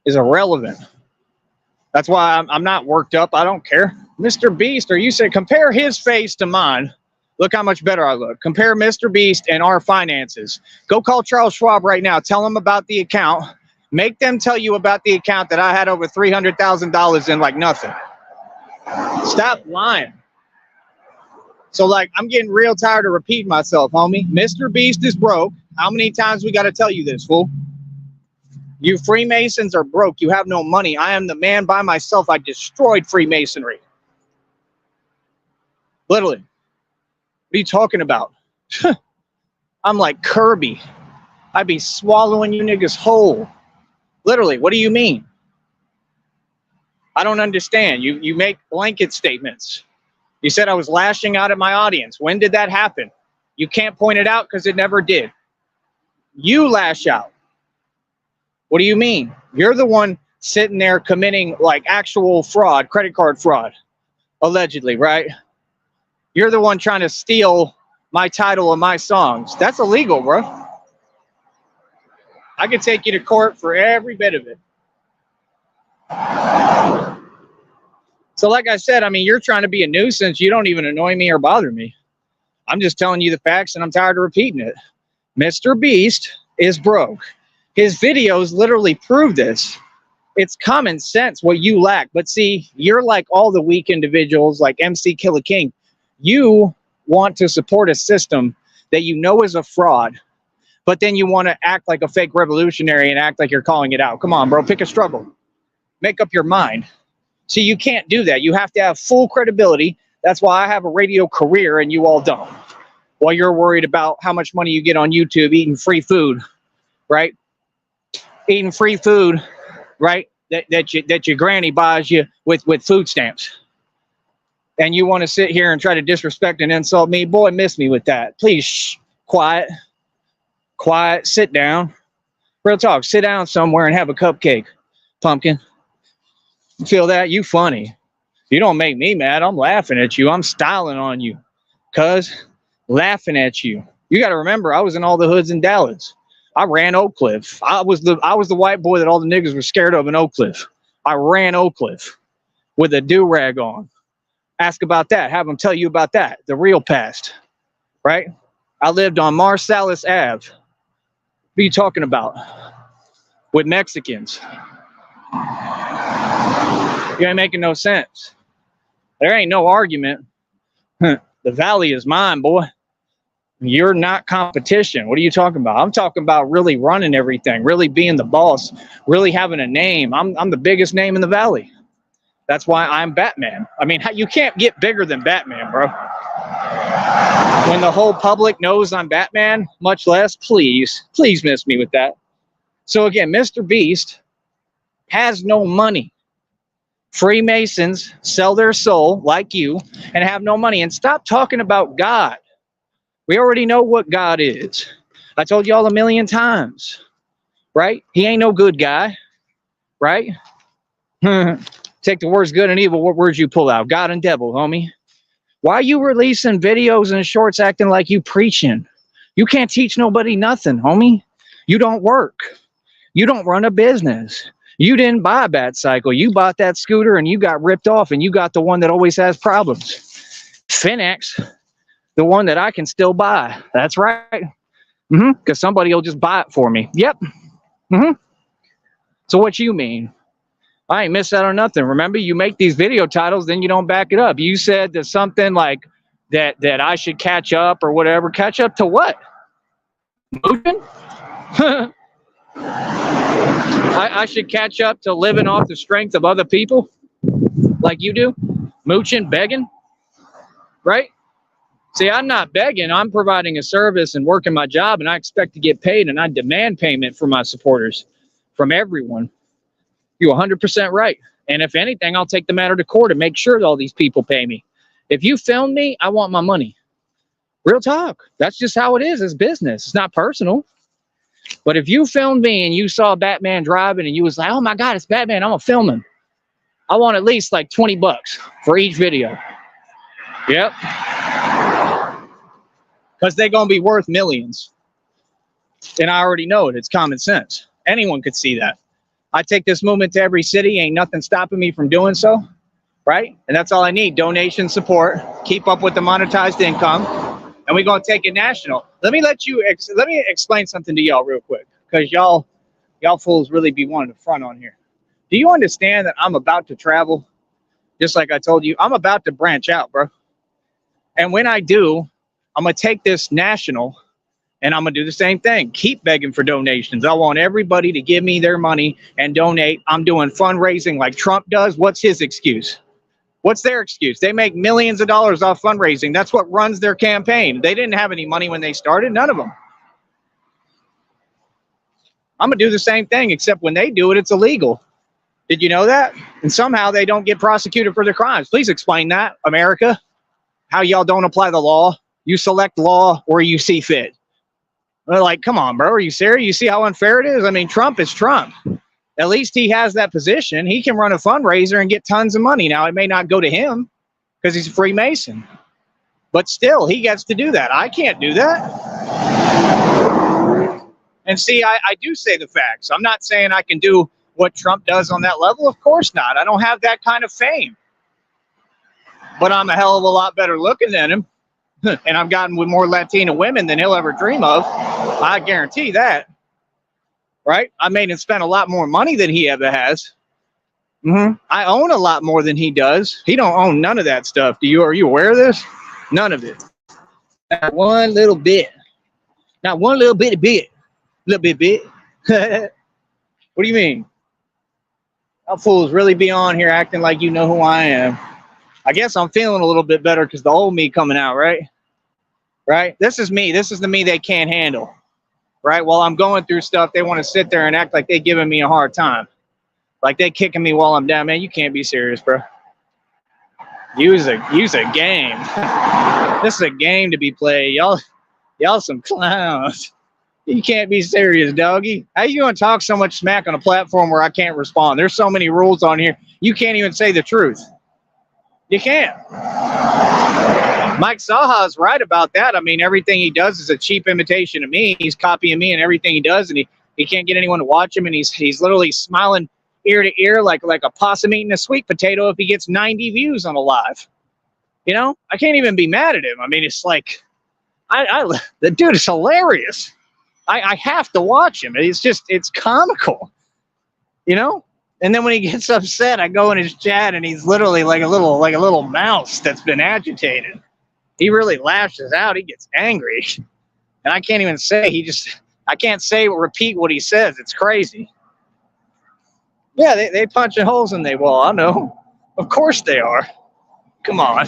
is irrelevant. That's why I'm not worked up. I don't care. Mr. Beast, or you say, compare his face to mine. Look how much better I look. Compare Mr. Beast and our finances. Go call Charles Schwab right now. Tell him about the account. Make them tell you about the account that I had over $300,000 in like nothing. Stop lying. So, like, I'm getting real tired of repeating myself, homie. Mr. Beast is broke. How many times we got to tell you this, fool? You Freemasons are broke. You have no money. I am the man by myself. I destroyed Freemasonry. Literally. What are you talking about? I'm like Kirby. I'd be swallowing you niggas whole. Literally, what do you mean? I don't understand. You make blanket statements. You said I was lashing out at my audience. When did that happen? You can't point it out because it never did. You lash out. What do you mean? You're the one sitting there committing like actual fraud, credit card fraud, allegedly, right? You're the one trying to steal my title of my songs. That's illegal, bro. I could take you to court for every bit of it. So like I said, I mean, you're trying to be a nuisance. You don't even annoy me or bother me. I'm just telling you the facts and I'm tired of repeating it. Mr. Beast is broke. His videos literally prove this. It's common sense what you lack. But see, you're like all the weak individuals like MC Killer King. You want to support a system that you know is a fraud, but then you want to act like a fake revolutionary and act like you're calling it out. Come on, bro, pick a struggle. Make up your mind. See, you can't do that. You have to have full credibility. That's why I have a radio career and you all don't. While you're worried about how much money you get on YouTube eating free food, right? Eating free food, right? That your granny buys you with food stamps. And you want to sit here and try to disrespect and insult me. Boy, miss me with that. Please, shh, quiet, sit down. Real talk, sit down somewhere and have a cupcake, pumpkin. You feel that? You funny. You don't make me mad. I'm laughing at you. I'm styling on you. Cuz, laughing at you. You got to remember, I was in all the hoods in Dallas. I ran Oak Cliff. I was the white boy that all the niggas were scared of in Oak Cliff. I ran Oak Cliff with a do-rag on. Ask about that. Have them tell you about that. The real past, right? I lived on Marsalis Ave. What are you talking about? With Mexicans. You ain't making no sense. There ain't no argument. The valley is mine, boy. You're not competition. What are you talking about? I'm talking about really running everything, really being the boss, really having a name. I'm the biggest name in the valley. That's why I'm Batman. I mean, you can't get bigger than Batman, bro. When the whole public knows I'm Batman, much less, please miss me with that. So again, Mr. Beast has no money. Freemasons sell their soul like you and have no money. And stop talking about God. We already know what God is. I told y'all 1,000,000 times, right? He ain't no good guy, right? Take the words good and evil. What words you pull out? God and devil, homie. Why are you releasing videos and shorts acting like you preaching? You can't teach nobody nothing, homie. You don't work. You don't run a business. You didn't buy a bat cycle. You bought that scooter and you got ripped off and you got the one that always has problems. Finex, the one that I can still buy. That's right. Because somebody will just buy it for me. Yep. So what you mean? I ain't missed out on nothing. Remember, you make these video titles, then you don't back it up. You said that something like that I should catch up or whatever. Catch up to what? Mooching? I should catch up to living off the strength of other people like you do? Mooching, begging? Right? See, I'm not begging. I'm providing a service and working my job, and I expect to get paid, and I demand payment from my supporters, from everyone. You're 100% right. And if anything, I'll take the matter to court and make sure that all these people pay me. If you film me, I want my money. Real talk. That's just how it is. It's business. It's not personal. But if you filmed me and you saw Batman driving and you was like, oh my God, it's Batman, I'm gonna film him. I want at least like $20 for each video. Yep. Because they're gonna be worth millions. And I already know it. It's common sense. Anyone could see that. I take this movement to every city. Ain't nothing stopping me from doing so. Right? And that's all I need. Donation support. Keep up with the monetized income. And we're gonna take it national. Let me explain something to y'all real quick, because y'all fools really be wanting to front on here. Do you understand that I'm about to travel? Just like I told you, I'm about to branch out, bro. And when I do, I'm gonna take this national, and I'm gonna do the same thing. Keep begging for donations. I want everybody to give me their money and donate. I'm doing fundraising like Trump does. What's his excuse? What's their excuse? They make millions of dollars off fundraising. That's what runs their campaign. They didn't have any money when they started. None of them. I'm going to do the same thing, except when they do it, it's illegal. Did you know that? And somehow they don't get prosecuted for their crimes. Please explain that, America. How y'all don't apply the law. You select law or you see fit. They're like, come on, bro. Are you serious? You see how unfair it is? I mean, Trump is Trump. At least he has that position. He can run a fundraiser and get tons of money. Now, it may not go to him because he's a Freemason. But still, he gets to do that. I can't do that. And see, I do say the facts. I'm not saying I can do what Trump does on that level. Of course not. I don't have that kind of fame. But I'm a hell of a lot better looking than him. And I've gotten with more Latina women than he'll ever dream of. I guarantee that. Right? I made him spend a lot more money than he ever has. I own a lot more than he does. He don't own none of that stuff. Are you aware of this? None of it. Not one little bit. Not one little bitty bit. Little bit. What do you mean? Y'all fools really be on here acting like you know who I am. I guess I'm feeling a little bit better because the old me coming out, right? Right? This is me. This is the me they can't handle. Right? While I'm going through stuff, they want to sit there and act like they're giving me a hard time. Like they kicking me while I'm down. Man, you can't be serious, bro. Use a game. This is a game to be played. Y'all some clowns. You can't be serious, doggy. How you gonna talk so much smack on a platform where I can't respond? There's so many rules on here. You can't even say the truth. You can't. Mike Saha's right about that. I mean, everything he does is a cheap imitation of me. He's copying me and everything he does, and he can't get anyone to watch him, and he's literally smiling ear to ear like a possum eating a sweet potato if he gets 90 views on a live. You know? I can't even be mad at him. I mean, it's like the dude is hilarious. I have to watch him. It's comical. You know? And then when he gets upset, I go in his chat and he's literally like a little mouse that's been agitated. He really lashes out. He gets angry. And I can't even say, I can't say or repeat what he says. It's crazy. Yeah, they punching holes in the wall. I know. Of course they are. Come on.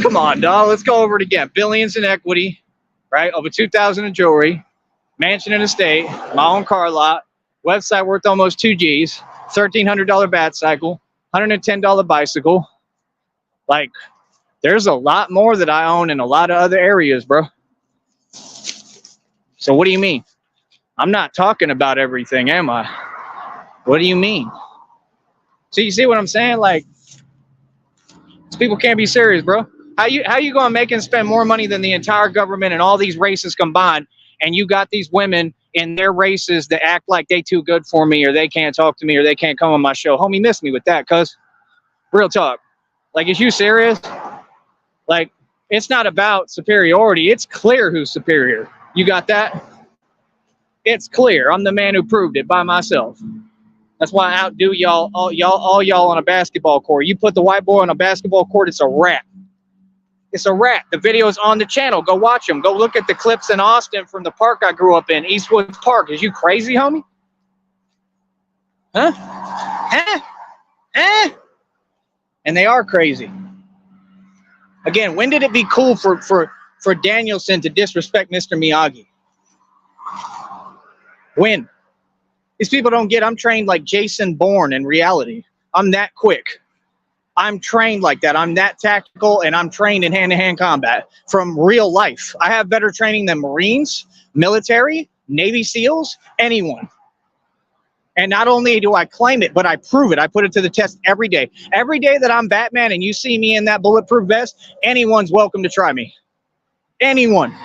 Come on, dog. Let's go over it again. Billions in equity, right? Over $2,000 in jewelry, mansion and estate, my own car lot, website worth almost 2 G's, $1,300 bat cycle, $110 bicycle. Like, there's a lot more that I own in a lot of other areas, bro. So what do you mean? I'm not talking about everything, am I? What do you mean? So you see what I'm saying? Like, people can't be serious, bro. How you gonna make and spend more money than the entire government and all these races combined, and you got these women in their races that act like they too good for me, or they can't talk to me, or they can't come on my show? Homie, miss me with that, cuz. Real talk. Like, is you serious? Like, it's not about superiority. It's clear who's superior. You got that? It's clear. I'm the man who proved it by myself. That's why I outdo y'all, all y'all on a basketball court. You put the white boy on a basketball court, it's a wrap. It's a wrap. The video's on the channel. Go watch them. Go look at the clips in Austin from the park I grew up in, Eastwood Park. Is you crazy, homie? Huh? Huh? Huh? And they are crazy. Again, when did it be cool for Danielson to disrespect Mr. Miyagi? When? These people don't get, I'm trained like Jason Bourne in reality. I'm that quick. I'm trained like that. I'm that tactical, and I'm trained in hand-to-hand combat from real life. I have better training than Marines, military, Navy SEALs, anyone. And not only do I claim it, but I prove it. I put it to the test every day. Every day that I'm Batman and you see me in that bulletproof vest, anyone's welcome to try me. Anyone.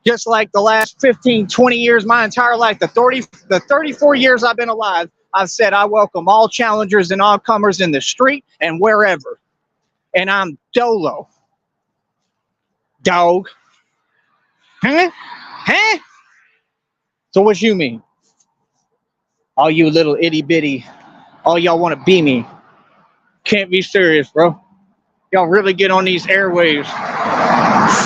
Just like the last 15, 20 years, my entire life, the 34 years I've been alive, I've said I welcome all challengers and all comers in the street and wherever. And I'm Dolo. Dog. Huh? Huh? So what you mean? All you little itty bitty, all y'all want to be me. Can't be serious, bro. Y'all really get on these airwaves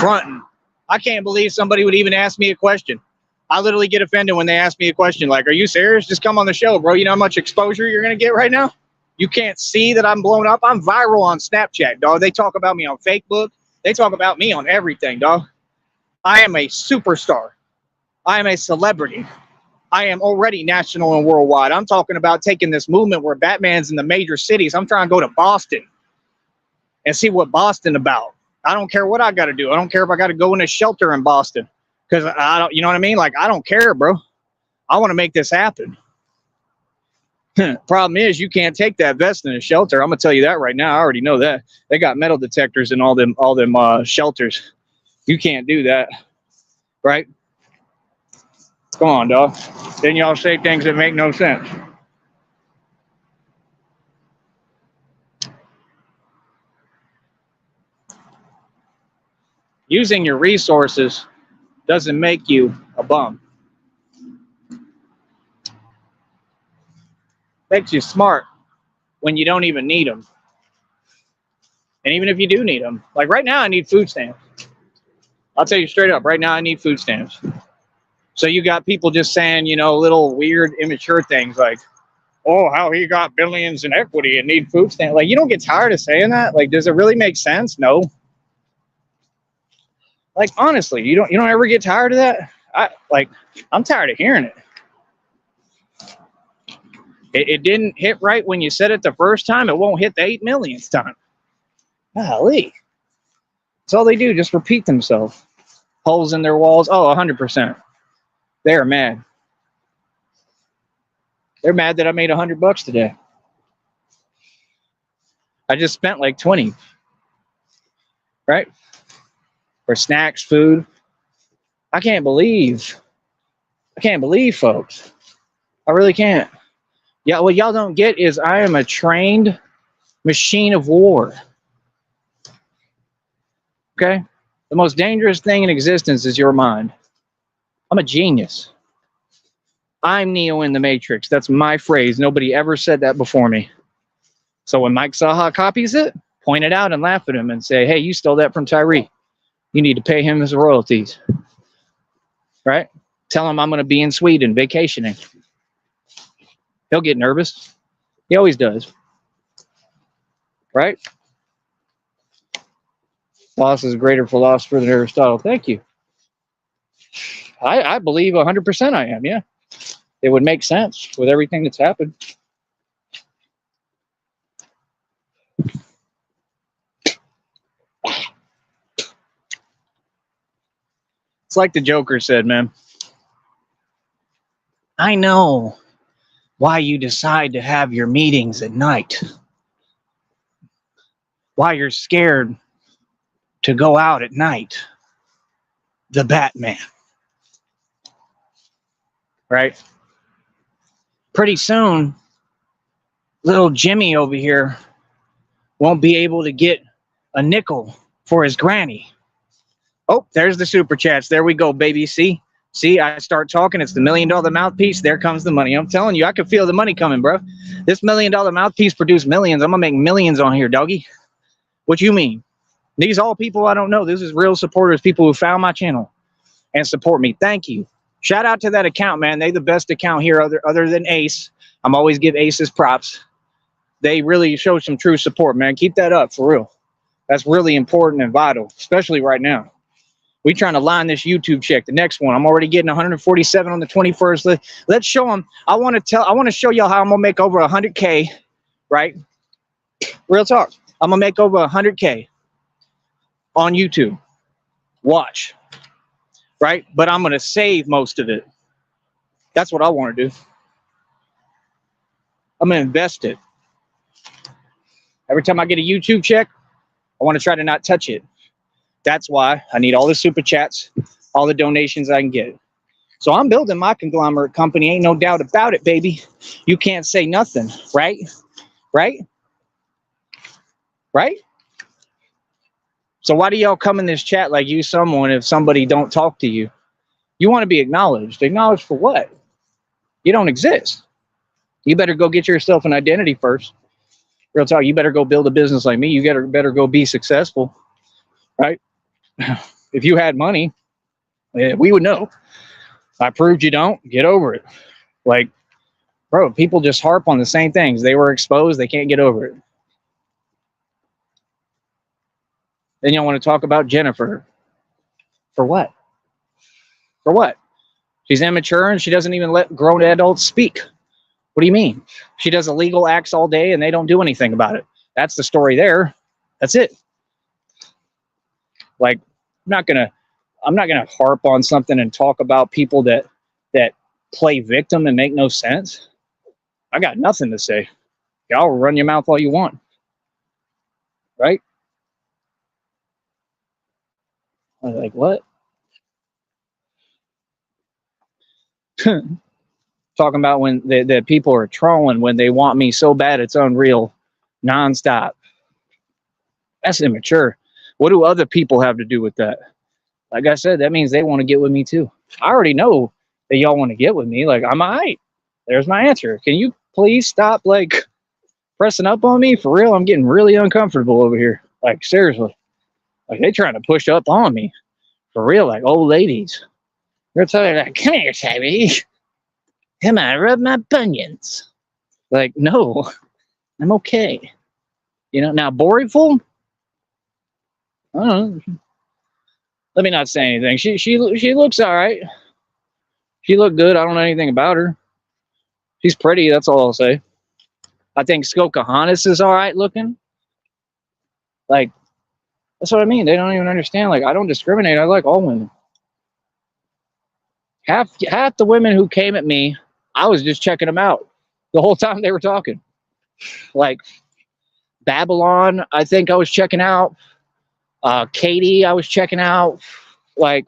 fronting. I can't believe somebody would even ask me a question. I literally get offended when they ask me a question like, are you serious? Just come on the show, bro. You know how much exposure you're going to get right now? You can't see that I'm blown up. I'm viral on Snapchat, dog. They talk about me on Facebook. They talk about me on everything, dog. I am a superstar. I am a celebrity. I am already national and worldwide. I'm talking about taking this movement where Batman's in the major cities. I'm trying to go to Boston and see what Boston about. I don't care what I got to do. I don't care if I got to go in a shelter in Boston because I don't, you know what I mean? Like, I don't care, bro. I want to make this happen. Problem is, you can't take that vest in a shelter. I'm gonna tell you that right now. I already know that. They got metal detectors in all them shelters. You can't do that, right? Come on, dog. Then y'all say things that make no sense. Using your resources doesn't make you a bum. Makes you smart when you don't even need them. And even if you do need them, like right now, I need food stamps. I'll tell you straight up, right now, I need food stamps. So you got people just saying, you know, little weird, immature things like, oh, how he got billions in equity and need food stamps. Like, you don't get tired of saying that? Like, does it really make sense? No. Like, honestly, you don't ever get tired of that? I'm tired of hearing it. It didn't hit right when you said it the first time. It won't hit the 8 millionth time. Golly. That's all they do, just repeat themselves. Holes in their walls. Oh, 100%. They're mad. They're mad that I made $100 today. I just spent like 20. Right? For snacks, food. I can't believe, folks. I really can't. Yeah, what y'all don't get is I am a trained machine of war. Okay? The most dangerous thing in existence is your mind. I'm a genius. I'm Neo in the Matrix. That's my phrase. Nobody ever said that before me. So when Mike Saha copies it, point it out and laugh at him and say, hey, you stole that from Tyree. You need to pay him his royalties. Right? Tell him I'm going to be in Sweden vacationing. He'll get nervous. He always does. Right? Loss is a greater philosopher than Aristotle. Thank you. I believe 100% I am, yeah. It would make sense with everything that's happened. It's like the Joker said, man. I know why you decide to have your meetings at night. Why you're scared to go out at night. The Batman. Right? Pretty soon, little Jimmy over here won't be able to get a nickel for his granny. Oh, there's the super chats. There we go, baby. See? See, I start talking. It's the $1 million mouthpiece. There comes the money. I'm telling you, I can feel the money coming, bro. This $1 million mouthpiece produced millions. I'm gonna make millions on here, doggy. What you mean? These all people I don't know. This is real supporters, people who found my channel and support me. Thank you. Shout out to that account, man. They the best account here other than Ace. I'm always give Aces props. They really show some true support, man. Keep that up for real. That's really important and vital, especially right now. We trying to line this YouTube check. The next one, I'm already getting 147 on the 21st. Let's show them. I want to show y'all how I'm gonna make over 100K, right? Real talk. I'm gonna make over 100K on YouTube. Watch, right? But I'm gonna save most of it. That's what I want to do. I'm gonna invest it. Every time I get a YouTube check, I want to try to not touch it. That's why I need all the super chats, all the donations I can get. So I'm building my conglomerate company. Ain't no doubt about it, baby. You can't say nothing, right? Right? Right? So why do y'all come in this chat like you someone if somebody don't talk to you? You want to be acknowledged. Acknowledged for what? You don't exist. You better go get yourself an identity first. Real talk, you better go build a business like me. You better go be successful, right? If you had money, we would know. I proved you don't. Get over it. Like, bro, people just harp on the same things. They were exposed. They can't get over it. Then y'all want to talk about Jennifer. For what? For what? She's immature and she doesn't even let grown adults speak. What do you mean? She does illegal acts all day and they don't do anything about it. That's the story there. That's it. Like, I'm not gonna harp on something and talk about people that play victim and make no sense. I got nothing to say. Y'all run your mouth all you want, right? I was like, what? Talking about when the people are trolling when they want me so bad it's unreal. Nonstop. That's immature. What do other people have to do with that? Like I said, that means they want to get with me too. I already know that y'all want to get with me. Like, I'm all right. There's my answer. Can you please stop like pressing up on me? For real, I'm getting really uncomfortable over here. Like, seriously. Like, they trying to push up on me. For real, like old ladies. They're telling me, like, come here, Tabby. Come on, rub my bunions. Like, no, I'm okay. You know, now, Boryful, I don't know. Let me not say anything. She looks all right. She looked good. I don't know anything about her. She's pretty. That's all I'll say. I think Skokahannis is all right looking. Like, that's what I mean. They don't even understand. Like, I don't discriminate. I like all women. Half the women who came at me, I was just checking them out the whole time they were talking. Like, Babylon, I think I was checking out. Katie, I was checking out. Like,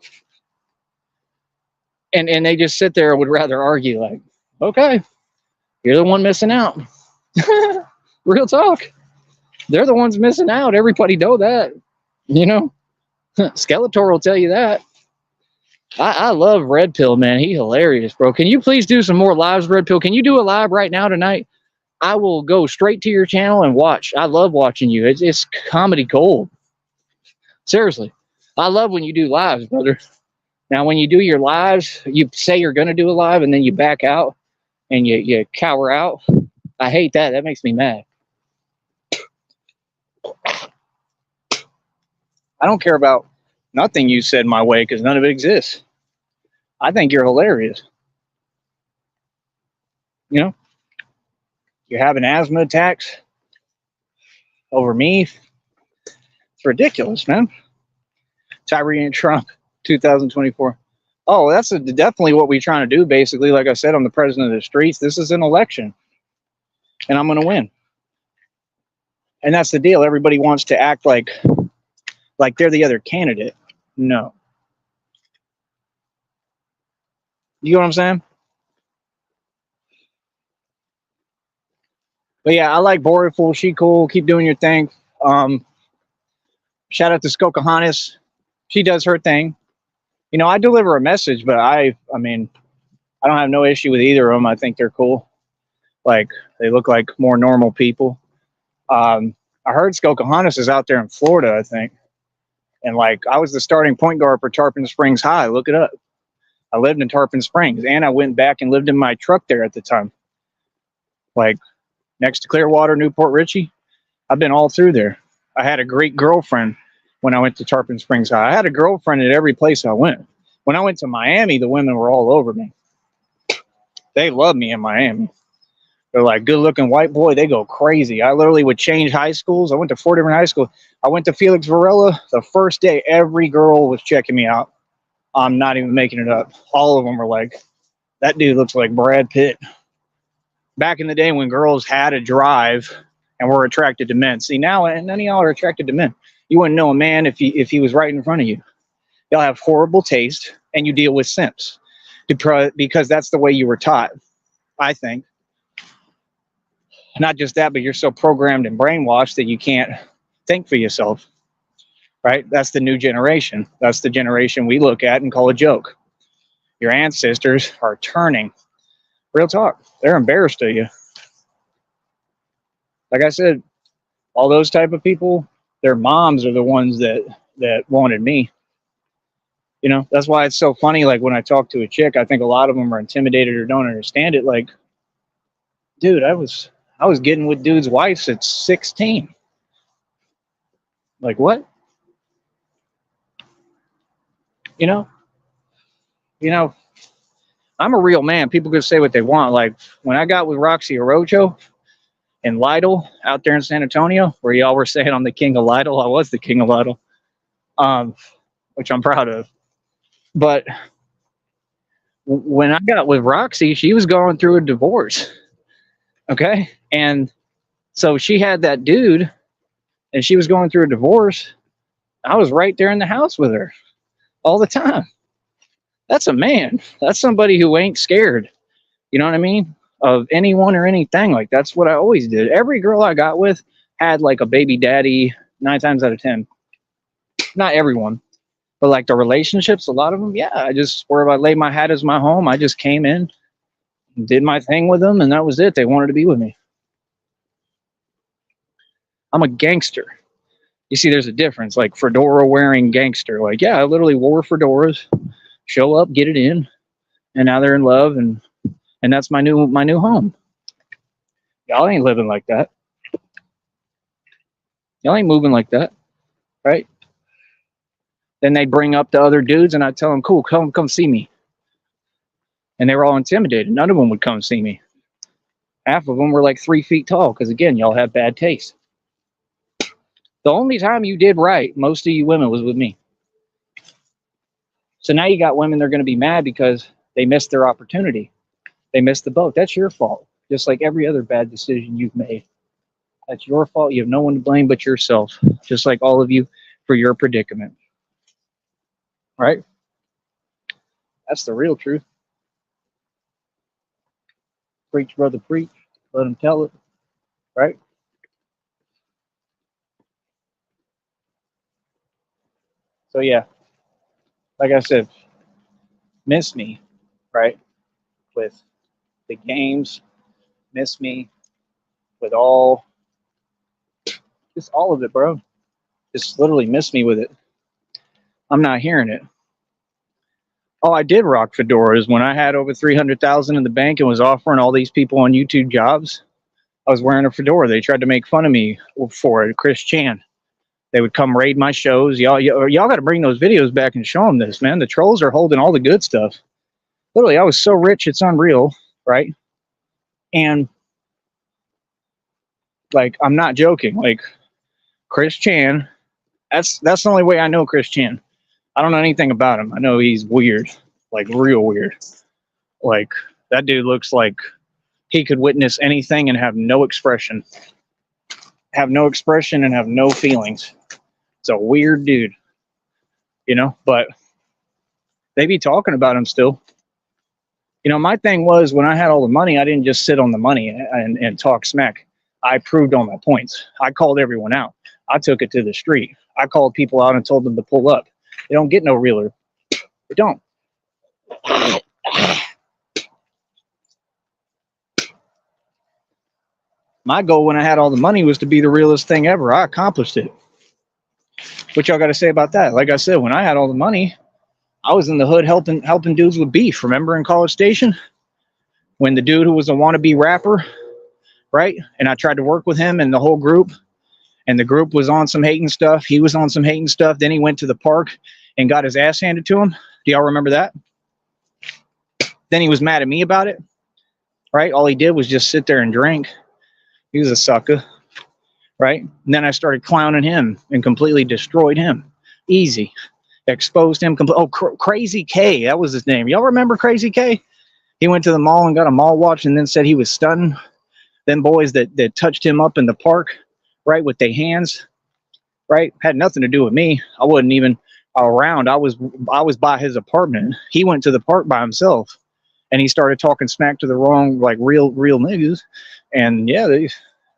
and they just sit there and would rather argue. Like, okay, you're the one missing out. Real talk. They're the ones missing out. Everybody know that. You know? Skeletor will tell you that. I love Red Pill, man. He's hilarious, bro. Can you please do some more lives, Red Pill? Can you do a live right now tonight? I will go straight to your channel and watch. I love watching you. It's comedy gold. Seriously. I love when you do lives, brother. Now, when you do your lives, you say you're going to do a live and then you back out and you cower out. I hate that. That makes me mad. I don't care about nothing you said my way because none of it exists. I think you're hilarious. You know? You're having asthma attacks over me. It's ridiculous, man. Tyree and Trump, 2024. Oh, that's definitely what we're trying to do, basically. Like I said, I'm the president of the streets. This is an election. And I'm going to win. And that's the deal. Everybody wants to act like they're the other candidate. No. You know what I'm saying? But yeah, I like Boryful. She cool. Keep doing your thing. Shout out to Skokahannis. She does her thing. You know, I deliver a message, but I mean, I don't have no issue with either of them. I think they're cool. Like, they look like more normal people. I heard Skokohanis is out there in Florida, I think. And like, I was the starting point guard for Tarpon Springs High. Look it up. I lived in Tarpon Springs, and I went back and lived in my truck there at the time. Like, next to Clearwater, Newport Richie. I've been all through there. I had a great girlfriend when I went to Tarpon Springs High. I had a girlfriend at every place I went. When I went to Miami, the women were all over me. They love me in Miami. They're like, good looking white boy. They go crazy. I literally would change high schools. I went to 4 different high schools. I went to Felix Varela. The first day, every girl was checking me out. I'm not even making it up. All of them were like, that dude looks like Brad Pitt. Back in the day when girls had a drive and were attracted to men. See, now none of y'all are attracted to men. You wouldn't know a man if he was right in front of you. Y'all have horrible taste, and you deal with simps because that's the way you were taught, I think. Not just that, but you're so programmed and brainwashed that you can't think for yourself, right? That's the new generation. That's the generation we look at and call a joke. Your ancestors are turning. Real talk. They're embarrassed of you. Like I said, all those type of people, their moms are the ones that wanted me. You know, that's why it's so funny. Like when I talk to a chick, I think a lot of them are intimidated or don't understand it. Like, dude, I was getting with dudes' wives at 16. Like, what? You know, I'm a real man. People can say what they want. Like when I got with Roxy Orojo and Lytle out there in San Antonio, where y'all were saying I'm the king of Lytle, I was the king of Lytle, which I'm proud of. But when I got with Roxy, she was going through a divorce. Okay. And so she had that dude and she was going through a divorce. I was right there in the house with her all the time. That's a man. That's somebody who ain't scared. You know what I mean? Of anyone or anything. Like, that's what I always did. Every girl I got with had like a baby daddy 9 times out of 10. Not everyone, but like the relationships, a lot of them, yeah. I just, where I laid my hat as my home, I just came in, did my thing with them, and that was it. They wanted to be with me. I'm a gangster. You see, there's a difference. Like fedora wearing gangster. Like, yeah, I literally wore fedoras, show up, get it in, and now they're in love, and that's my new home. Y'all ain't living like that. Y'all ain't moving like that, right? Then they bring up the other dudes, and I tell them, cool, come see me. And they were all intimidated. None of them would come see me. Half of them were like 3 feet tall, because again, y'all have bad taste. The only time you did right, most of you women, was with me. So now you got women, they're going to be mad because they missed their opportunity. They missed the boat. That's your fault. Just like every other bad decision you've made. That's your fault. You have no one to blame but yourself. Just like all of you for your predicament. Right? That's the real truth. Preach, brother, preach. Let them tell it. Right? So yeah, like I said, miss me, right? With the games, miss me with just all of it, bro. Just literally miss me with it. I'm not hearing it. Oh, I did rock fedoras when I had over 300,000 in the bank and was offering all these people on YouTube jobs. I was wearing a fedora. They tried to make fun of me for it. Chris Chan. They would come raid my shows. Y'all got to bring those videos back and show them this, man. The trolls are holding all the good stuff. Literally, I was so rich, it's unreal, right? And like, I'm not joking. Like, Chris Chan, that's the only way I know Chris Chan. I don't know anything about him. I know he's weird, like real weird. Like, that dude looks like he could witness anything and have no expression. Have no expression and have no feelings. It's a weird dude, you know, but they be talking about him still. You know, my thing was when I had all the money, I didn't just sit on the money and talk smack. I proved all my points. I called everyone out. I took it to the street. I called people out and told them to pull up. They don't get no realer. It don't. My goal when I had all the money was to be the realest thing ever. I accomplished it. What y'all got to say about that? Like I said, when I had all the money, I was in the hood helping dudes with beef. Remember in College Station when the dude who was a wannabe rapper, right? And I tried to work with him and the whole group, and the group was on some hating stuff. He was on some hating stuff. Then he went to the park and got his ass handed to him. Do y'all remember that? Then he was mad at me about it, right? All he did was just sit there and drink. He was a sucker, right? And then I started clowning him and completely destroyed him. Easy. Exposed him. Crazy K, that was his name. Y'all remember Crazy K? He went to the mall and got a mall watch and then said he was stunting them boys that touched him up in the park, right, with their hands, right? Had nothing to do with me. I wasn't even around. I was by his apartment. He went to the park by himself, and he started talking smack to the wrong, like, real niggas. And yeah,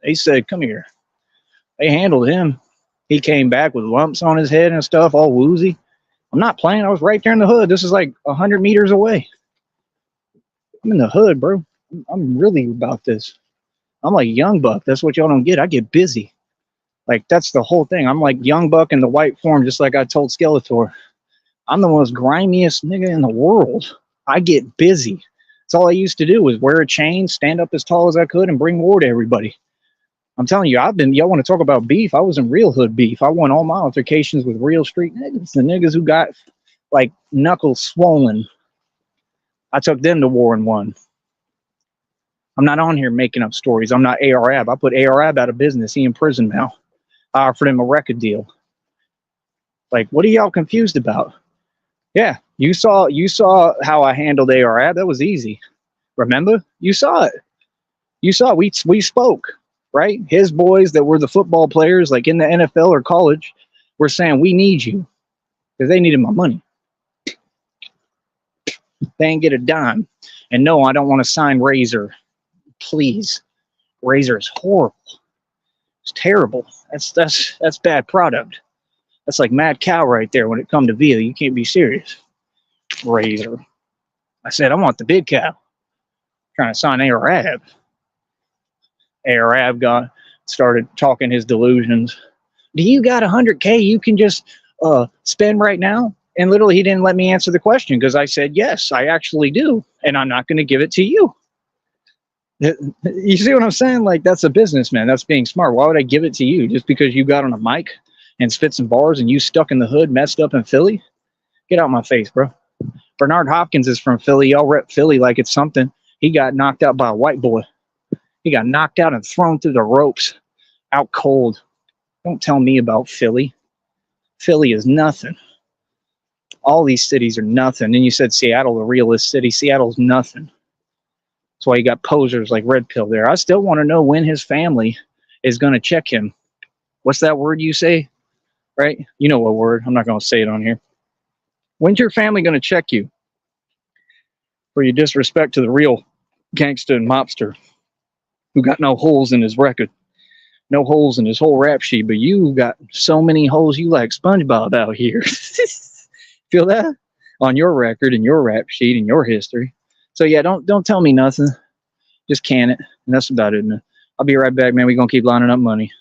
they said, come here. They handled him. He came back with lumps on his head and stuff, all woozy. I'm not playing. I was right there in the hood. This is like 100 meters away. I'm in the hood, bro. I'm really about this. I'm like Young Buck. That's what y'all don't get. I get busy. Like, that's the whole thing. I'm like Young Buck in the white form, just like I told Skeletor. I'm the most grimiest nigga in the world. I get busy. That's all I used to do was wear a chain, stand up as tall as I could, and bring war to everybody. I'm telling you, y'all want to talk about beef? I was in real hood beef. I won all my altercations with real street niggas. The niggas who got, like, knuckles swollen. I took them to war and won. I'm not on here making up stories. I'm not ARAB. I put ARAB out of business. He in prison now. I offered him a record deal. Like, what are y'all confused about? Yeah, you saw how I handled ARAB. That was easy. Remember? You saw it. We spoke, right? His boys that were the football players, like in the NFL or college, were saying, we need you. Because they needed my money. They ain't get a dime. And no, I don't want to sign Razor. Please. Razor is horrible. It's terrible. That's bad product. That's like Mad Cow right there when it come to veal. You can't be serious. Razor. I said, I want the big cow. Trying to sign ARAB. ARAB started talking his delusions. Do you got 100K you can just spend right now? And literally he didn't let me answer the question because I said, yes, I actually do. And I'm not going to give it to you. You see what I'm saying? Like, that's a businessman. That's being smart. Why would I give it to you just because you got on a mic and spit some bars and you stuck in the hood, messed up in Philly? Get out my face, bro. Bernard Hopkins is from Philly. Y'all rep Philly like it's something. He got knocked out by a white boy. He got knocked out and thrown through the ropes out cold. Don't tell me about Philly. Philly is nothing. All these cities are nothing. And you said Seattle, the realest city. Seattle's nothing. That's why you got posers like Red Pill there. I still want to know when his family is going to check him. What's that word you say? Right? You know what word. I'm not going to say it on here. When's your family going to check you for your disrespect to the real gangster and mobster who got no holes in his record, no holes in his whole rap sheet, but you got so many holes you like SpongeBob out here. Feel that? On your record and your rap sheet and your history. So yeah, don't tell me nothing. Just can it. And that's about it. I'll be right back, man. We're going to keep lining up money.